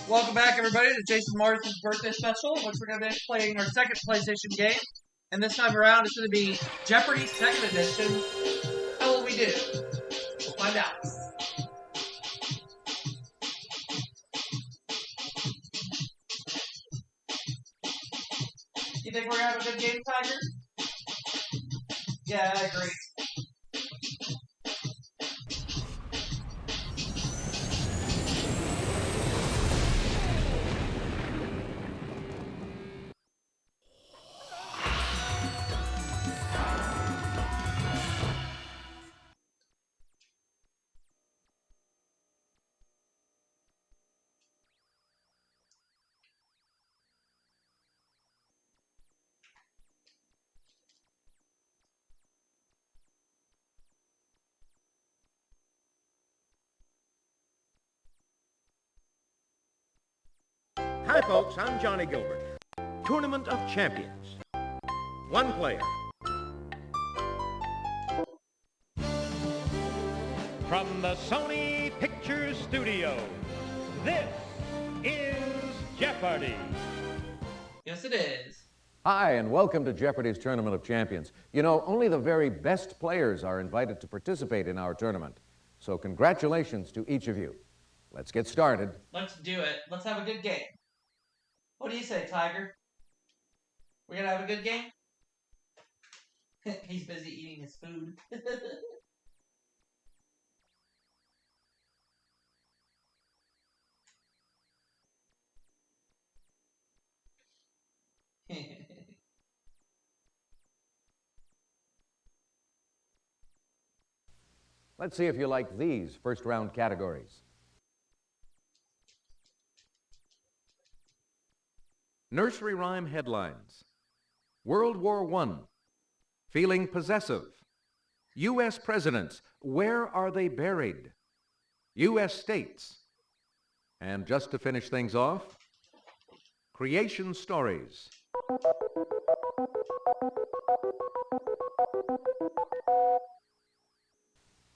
Welcome back, everybody, to Jason Marsden's birthday special, in which we're going to be playing our second PlayStation game. And this time around, it's going to be Jeopardy! Second Edition. How will we do? We'll find out. You think we're going to have a good game, Tiger? Yeah, I agree. Hi folks, I'm Johnny Gilbert. Tournament of Champions. One player. From the Sony Pictures Studios, this is Jeopardy! Yes, it is. Hi, and welcome to Jeopardy's Tournament of Champions. You know, only the very best players are invited to participate in our tournament. So congratulations to each of you. Let's get started. Let's do it. Let's have a good game. What do you say, Tiger? We're going to have a good game? He's busy eating his food. Let's see if you like these first round categories. Nursery rhyme headlines. World War I. Feeling possessive. U.S. presidents. Where are they buried? U.S. states. And just to finish things off, creation stories.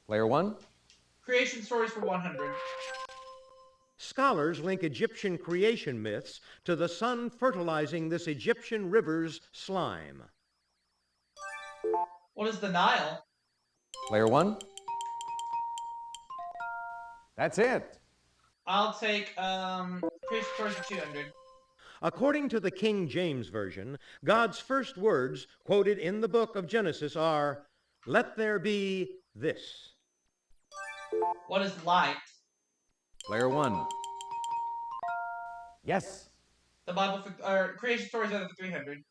Player one. Creation stories for 100. Scholars link Egyptian creation myths to the sun fertilizing this Egyptian river's slime. What is the Nile? Player one. That's it. I'll take creation stories for 200. According to the King James Version, God's first words quoted in the book of Genesis are, "Let there be this." What is light? Player one. Yes. The Bible for creation stories are for 300.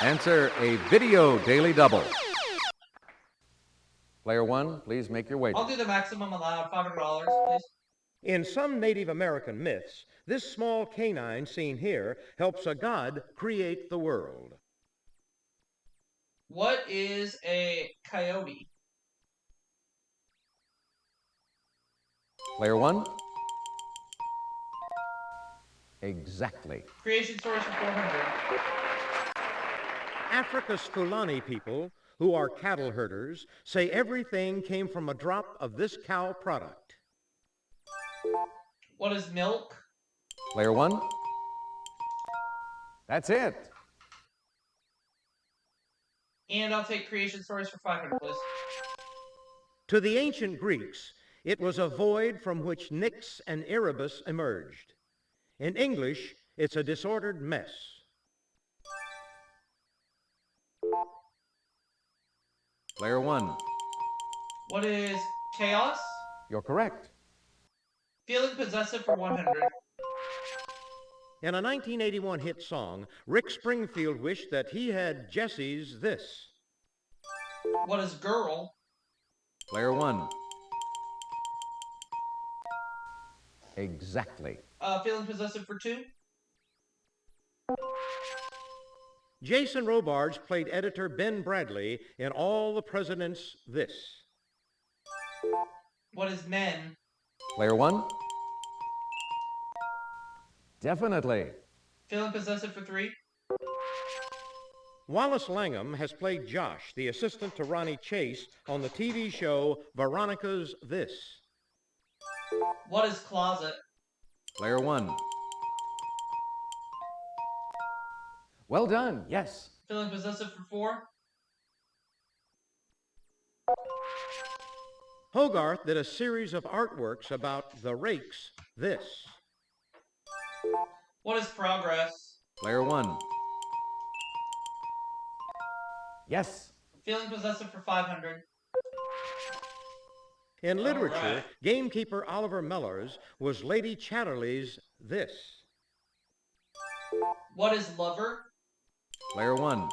Answer a video daily double. Player one, please make your wager. I'll do the maximum allowed, $500, please. In some Native American myths, this small canine seen here helps a god create the world. What is a coyote? Player one. Exactly. Creation stories for 400. Africa's Fulani people, who are cattle herders, say everything came from a drop of this cow product. What is milk? Player one. That's it. And I'll take creation stories for 500, please. To the ancient Greeks, it was a void from which Nyx and Erebus emerged. In English, it's a disordered mess. Player one. What is chaos? You're correct. Feeling possessive for 100. In a 1981 hit song, Rick Springfield wished that he had Jesse's this. What is girl? Player one. Exactly. Feeling possessive for 2. Jason Robards played editor Ben Bradley in All the President's This. What is men? Player one. Definitely. Feeling possessive for 3. Wallace Langham has played Josh, the assistant to Ronnie Chase, on the TV show Veronica's This. What is closet? Player 1. Well done, yes. Feeling possessive for 4. Hogarth did a series of artworks about the rakes, this. What is progress? Player 1. Yes. Feeling possessive for 500. In literature, All right. gamekeeper Oliver Mellors was Lady Chatterley's this. What is lover? Player 1.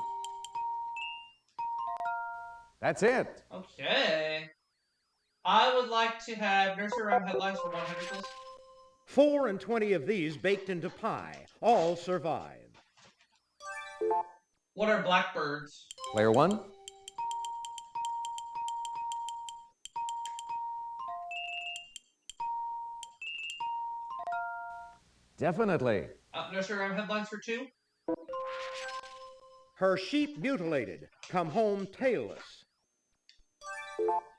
That's it. Okay. I would like to have nursery rhyme headlines for 100, please. 4 and 20 of these baked into pie. All survive. What are blackbirds? Player 1. Definitely. Nursery rhyme headlines for 2. Her sheep mutilated, come home tailless.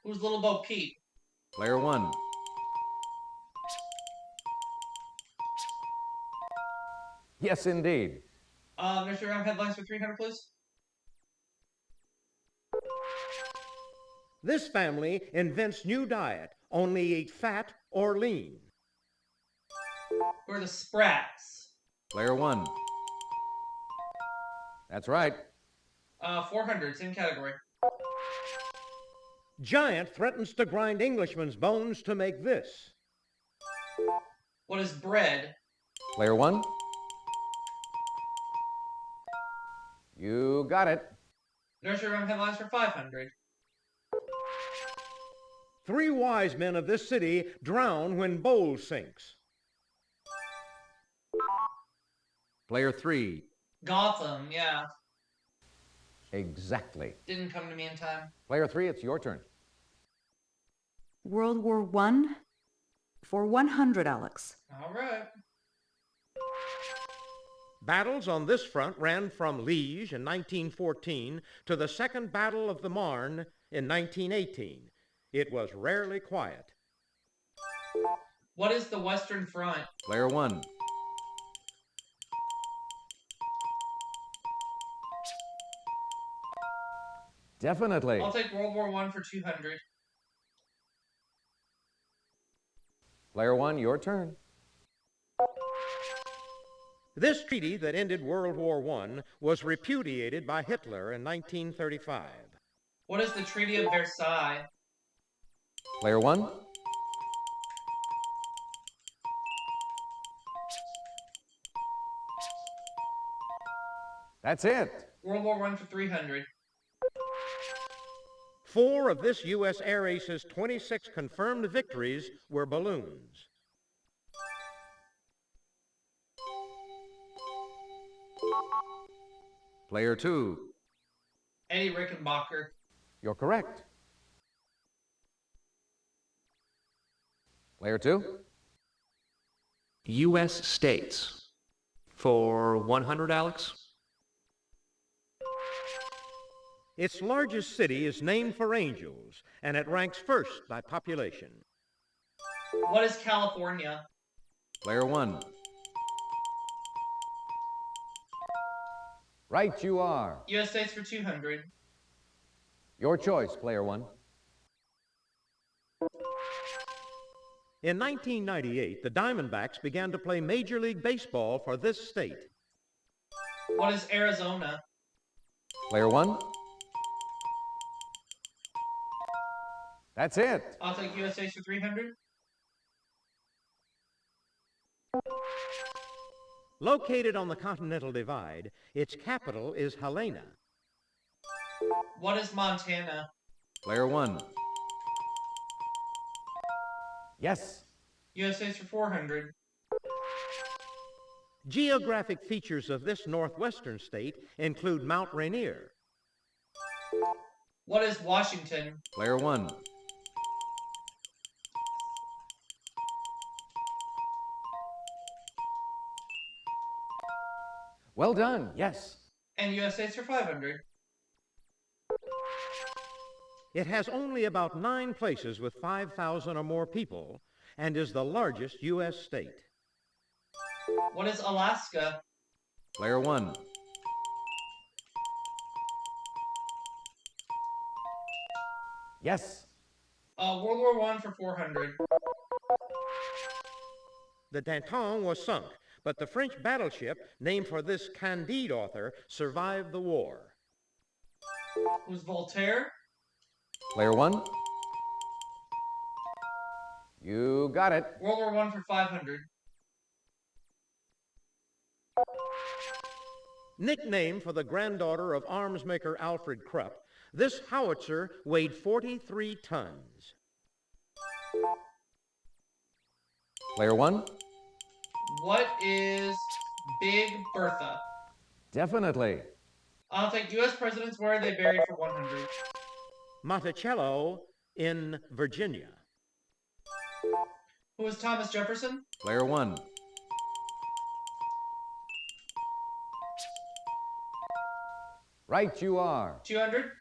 Who's Little Bo Peep? Player 1. Yes, indeed. Nursery rhyme headlines for 300, please. This family invents new diet, only eat fat or lean. Who are the Sprats? Player 1. That's right. 400, same category. Giant threatens to grind Englishman's bones to make this. What is bread? Player 1. You got it. Nursery rhyme headlines for 500. 3 wise men of this city drown when bowl sinks. Player 3. Gotham, yeah. Exactly. Didn't come to me in time. Player 3, it's your turn. World War I for 100, Alex. All right. Battles on this front ran from Liege in 1914 to the Second Battle of the Marne in 1918. It was rarely quiet. What is the Western Front? Player 1. Definitely. I'll take World War I for 200. Player 1, your turn. This treaty that ended World War I was repudiated by Hitler in 1935. What is the Treaty of Versailles? Player 1. That's it. World War I for 300. 4 of this U.S. Air Ace's 26 confirmed victories were balloons. Player 2. Eddie Rickenbacker. You're correct. Player 2. U.S. states. For 100, Alex? Its largest city is named for angels, and it ranks first by population. What is California? Player 1. Right you are. U.S. states for 200. Your choice, Player 1. In 1998, the Diamondbacks began to play Major League Baseball for this state. What is Arizona? Player 1. That's it. I'll take U.S. states for 300. Located on the Continental Divide, its capital is Helena. What is Montana? Player 1. Yes. U.S. states for 400. Geographic features of this northwestern state include Mount Rainier. What is Washington? Player 1. Well done, yes. And U.S. states for 500. It has only about 9 places with 5,000 or more people, and is the largest U.S. state. What is Alaska? Player 1. Yes. World War I for 400. The Danton was sunk, but the French battleship, named for this Candide author, survived the war. Who's Voltaire? Player 1. You got it. World War I for 500. Nicknamed for the granddaughter of arms-maker Alfred Krupp, this howitzer weighed 43 tons. Player 1. What is Big Bertha? Definitely. I'll take U.S. presidents. Where are they buried for 100? Monticello in Virginia. Who is Thomas Jefferson? Player 1. Right you are. 200.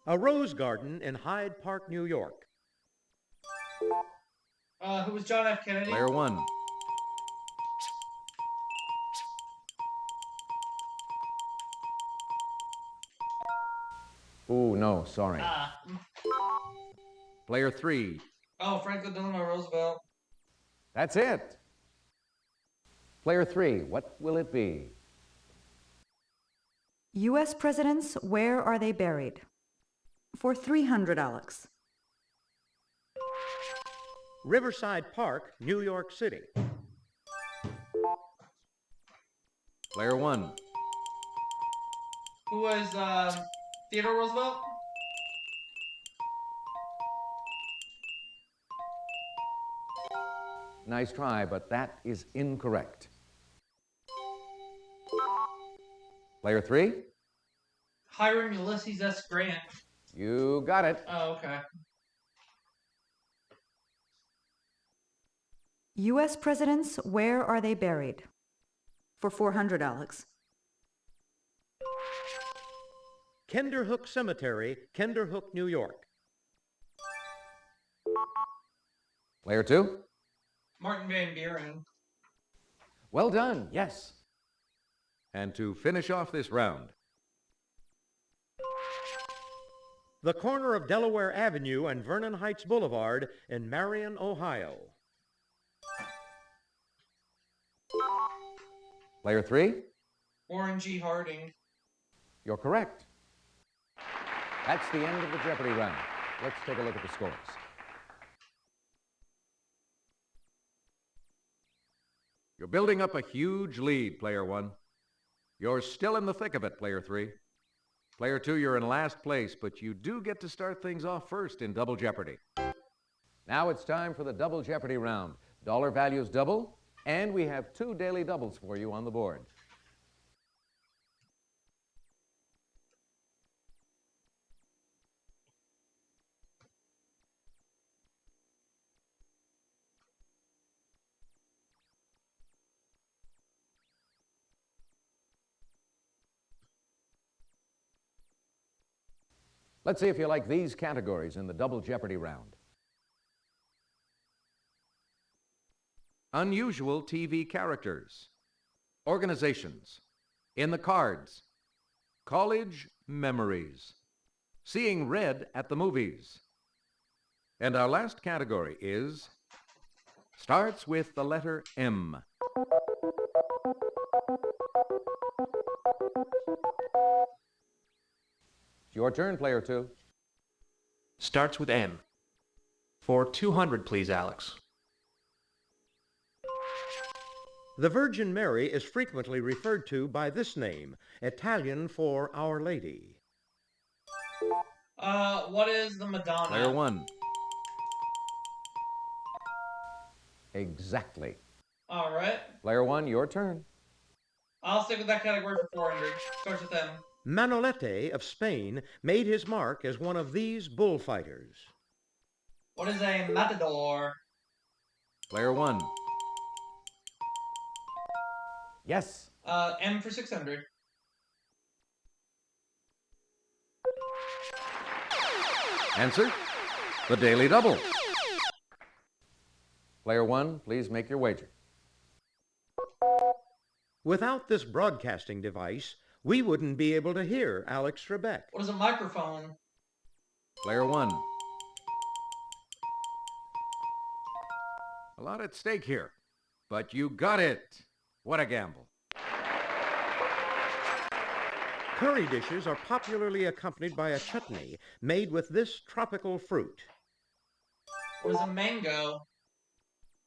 A rose garden in Hyde Park, New York. Who was John F. Kennedy? Player 1. Ooh, no, sorry. Player 3. Franklin Delano Roosevelt. That's it. Player 3, what will it be? U.S. presidents, where are they buried? For 300, Alex. Riverside Park, New York City. Player 1. Who was Theodore Roosevelt? Nice try, but that is incorrect. Player 3. Hiram Ulysses S. Grant. You got it. Oh, okay. U.S. presidents, where are they buried? For 400, Alex. Kinderhook Cemetery, Kinderhook, New York. Player 2. Martin Van Buren. Well done, yes. And to finish off this round, The corner of Delaware Avenue and Vernon Heights Boulevard in Marion, Ohio. Player 3. Warren G. Harding. You're correct. That's the end of the Jeopardy round. Let's take a look at the scores. You're building up a huge lead, Player 1. You're still in the thick of it, Player 3. Player 2, you're in last place, but you do get to start things off first in Double Jeopardy. Now it's time for the Double Jeopardy round. Dollar values double, and we have 2 daily doubles for you on the board. Let's see if you like these categories in the Double Jeopardy round. Unusual TV characters, organizations, in the cards, college memories, seeing red at the movies. And our last category starts with the letter M. It's your turn, Player 2. Starts with M. For 200, please, Alex. The Virgin Mary is frequently referred to by this name, Italian for Our Lady. What is the Madonna? Player 1. Exactly. All right. Player 1, your turn. I'll stick with that category for 400. Starts with M. Manolete of Spain made his mark as one of these bullfighters. What is a matador? Player 1. Yes. M for 600. Answer, the Daily Double. Player 1, please make your wager. Without this broadcasting device, we wouldn't be able to hear Alex Trebek. What is a microphone? Player 1. A lot at stake here, but you got it. What a gamble. Curry dishes are popularly accompanied by a chutney made with this tropical fruit. What is a mango?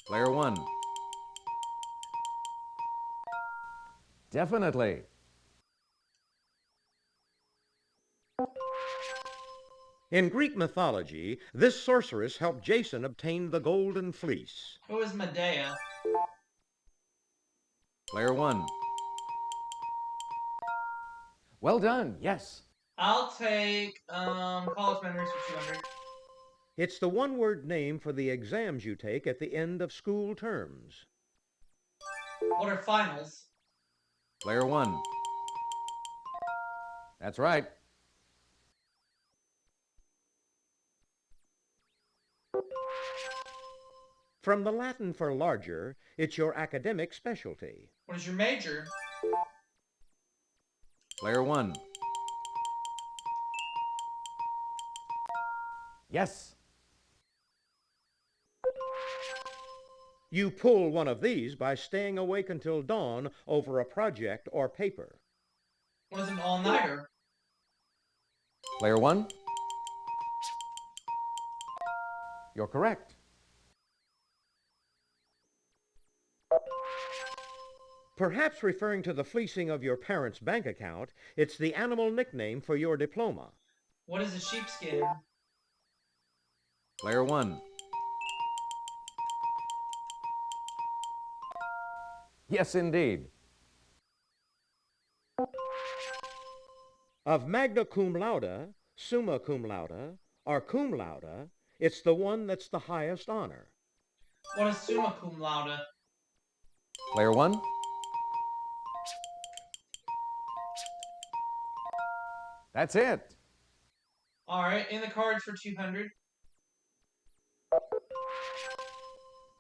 Player 1. Definitely. In Greek mythology, this sorceress helped Jason obtain the Golden Fleece. Who is Medea? Player 1. Well done, yes. I'll take college memories for 200. It's the one-word name for the exams you take at the end of school terms. What are finals? Player 1. That's right. From the Latin for larger, it's your academic specialty. What is your major? Player 1. Yes. You pull one of these by staying awake until dawn over a project or paper. What is an all-nighter? Player 1. You're correct. Perhaps referring to the fleecing of your parents' bank account, it's the animal nickname for your diploma. What is a sheepskin? Player 1. Yes, indeed. Of magna cum laude, summa cum laude, or cum laude, it's the one that's the highest honor. What is summa cum laude? Player 1. That's it. All right, in the cards for 200.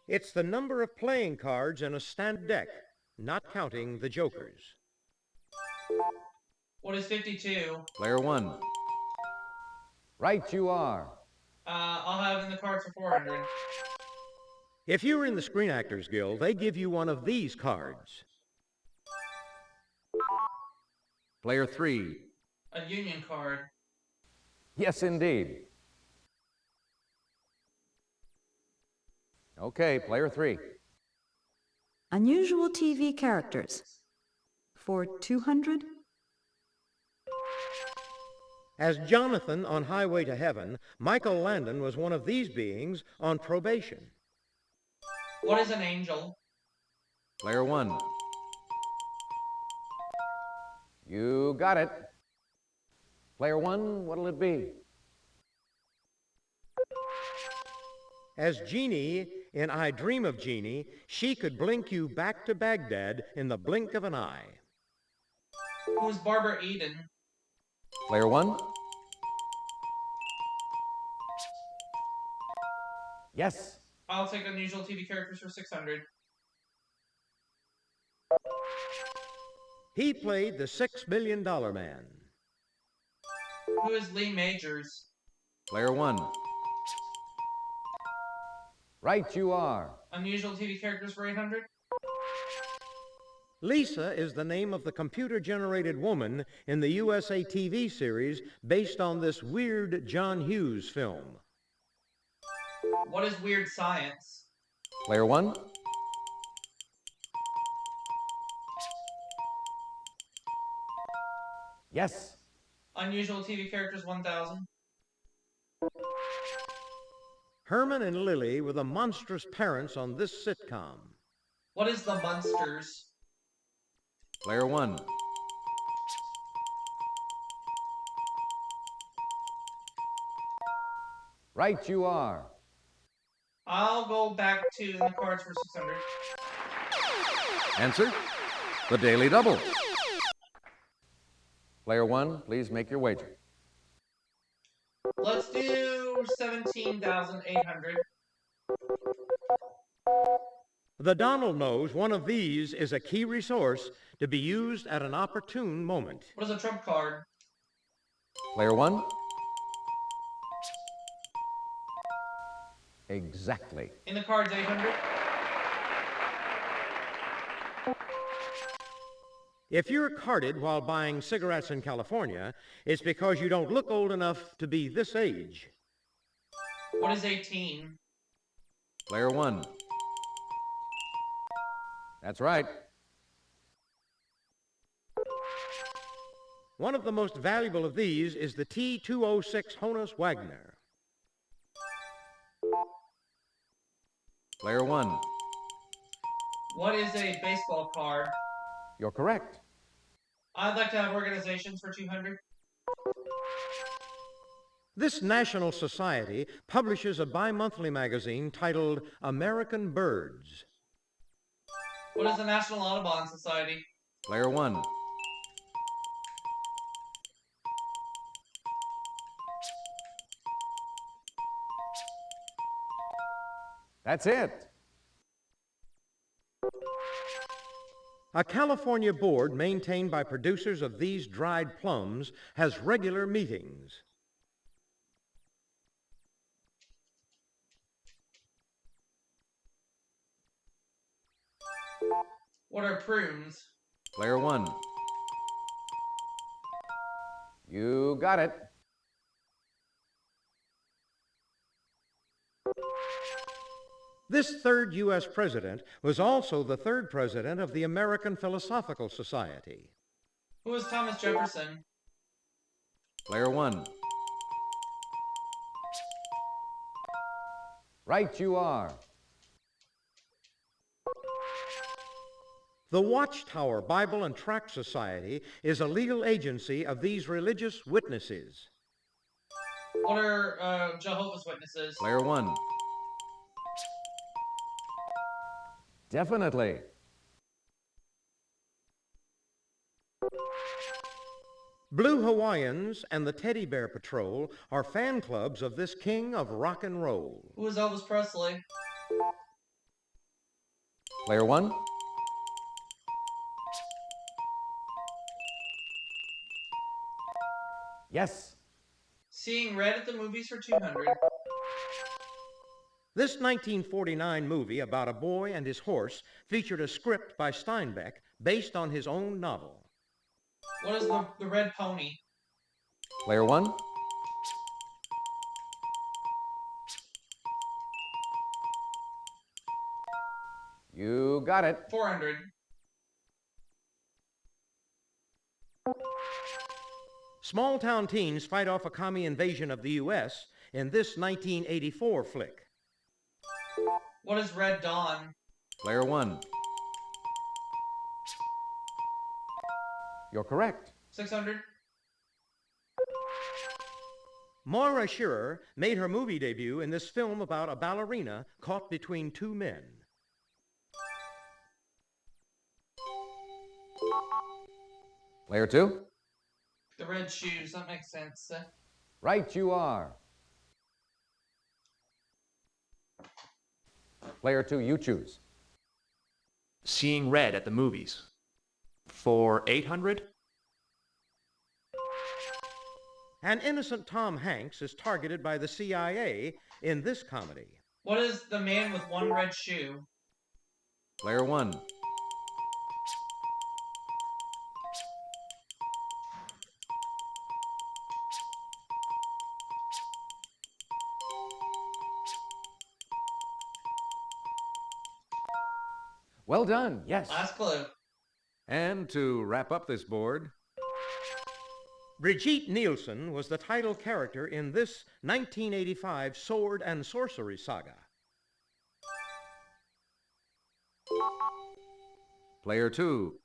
It's the number of playing cards in a standard deck, not counting the jokers. What is 52? Player 1. Right you are. I'll have in the cards for 400. If you were in the Screen Actors Guild, they give you one of these cards. Player 3. A union card. Yes, indeed. Okay, player 3. Unusual TV characters. For 200? As Jonathan on Highway to Heaven, Michael Landon was one of these beings on probation. What is an angel? Player 1. You got it. Player 1, what'll it be? As Jeannie in I Dream of Jeannie, she could blink you back to Baghdad in the blink of an eye. Who is Barbara Eden? Player 1. Yes. I'll take unusual TV characters for 600. He played the $6 million man. Who is Lee Majors? Player 1. Right you are. Unusual TV characters for 800. Lisa is the name of the computer-generated woman in the USA TV series based on this weird John Hughes film. What is weird science? Player 1. Yes. Unusual TV characters 1000. Herman and Lily were the monstrous parents on this sitcom. What is the Munsters? Player 1. Right you are. I'll go back to the cards for 600. Answer, the Daily Double. Player 1, please make your wager. Let's do do 17,800. The Donald knows one of these is a key resource to be used at an opportune moment. What is a trump card? Player 1. Exactly. In the card's 800. If you're carded while buying cigarettes in California, it's because you don't look old enough to be this age. What is 18? Player 1. That's right. One of the most valuable of these is the T-206 Honus Wagner. Player 1. What is a baseball card? You're correct. I'd like to have organizations for 200. This national society publishes a bi-monthly magazine titled American Birds. What is the National Audubon Society? Player 1. That's it. A California board maintained by producers of these dried plums has regular meetings. What are prunes? Player 1. You got it. This third U.S. president was also the third president of the American Philosophical Society. Who is Thomas Jefferson? Player 1. Right you are. The Watchtower Bible and Tract Society is a legal agency of these religious witnesses. What are Jehovah's Witnesses? Player 1. Definitely. Blue Hawaiians and the Teddy Bear Patrol are fan clubs of this king of rock and roll. Who is Elvis Presley? Player 1. Yes. Seeing Red at the movies for 200. This 1949 movie about a boy and his horse featured a script by Steinbeck based on his own novel. What is the Red Pony? Player 1. You got it. 400. Small-town teens fight off a commie invasion of the U.S. in this 1984 flick. What is Red Dawn? Player 1. You're correct. 600. Moira Shearer made her movie debut in this film about a ballerina caught between two men. Player 2. The Red Shoes, that makes sense. Right you are. Player 2, you choose. Seeing Red at the movies. For 800? An innocent Tom Hanks is targeted by the CIA in this comedy. What is the man with one red shoe? Player 1. Well done, yes. Last clue. And to wrap up this board, Brigitte Nielsen was the title character in this 1985 sword and sorcery saga. Player 2.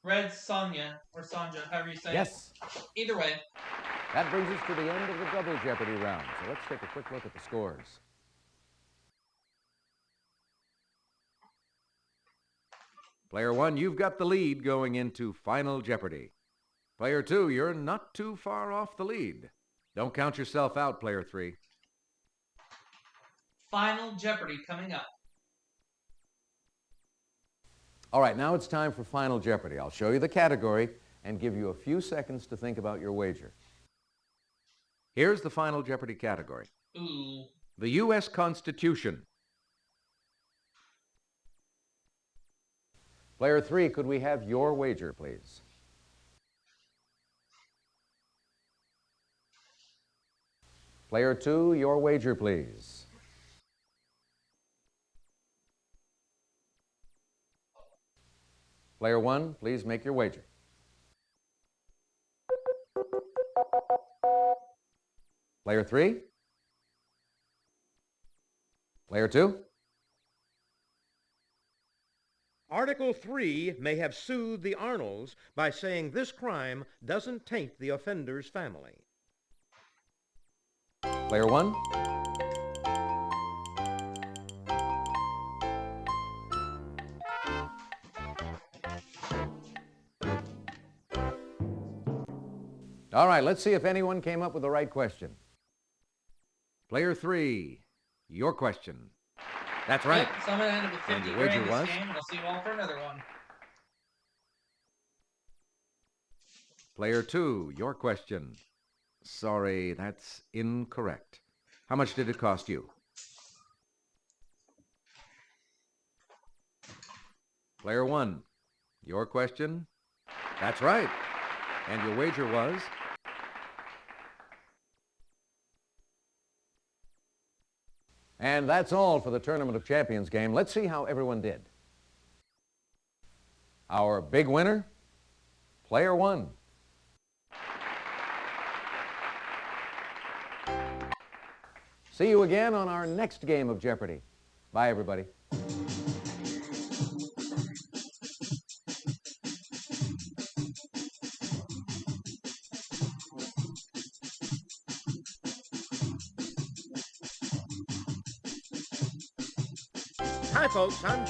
Red Sonja, or Sonja, however you say Yes. it. Either way. That brings us to the end of the double Jeopardy round. So let's take a quick look at the scores. Player 1, you've got the lead going into Final Jeopardy. Player 2, you're not too far off the lead. Don't count yourself out, player 3. Final Jeopardy coming up. All right, now it's time for Final Jeopardy. I'll show you the category and give you a few seconds to think about your wager. Here's the Final Jeopardy category. Ooh. The U.S. Constitution. Player 3, could we have your wager, please? Player 2, your wager, please. Player 1, please make your wager. Player 3? Player 2? Article 3 may have soothed the Arnolds by saying this crime doesn't taint the offender's family. Player 1? All right, let's see if anyone came up with the right question. Player 3, your question. That's right. Yep, so I'm going to end up with 50 And your grand wager this was? game, and I'll see you all for another one. Player 2, your question. Sorry, that's incorrect. How much did it cost you? Player 1, your question. That's right. And your wager was? And that's all for the Tournament of Champions game. Let's see how everyone did. Our big winner, Player 1. See you again on our next game of Jeopardy. Bye, everybody. Hi, folks. I'm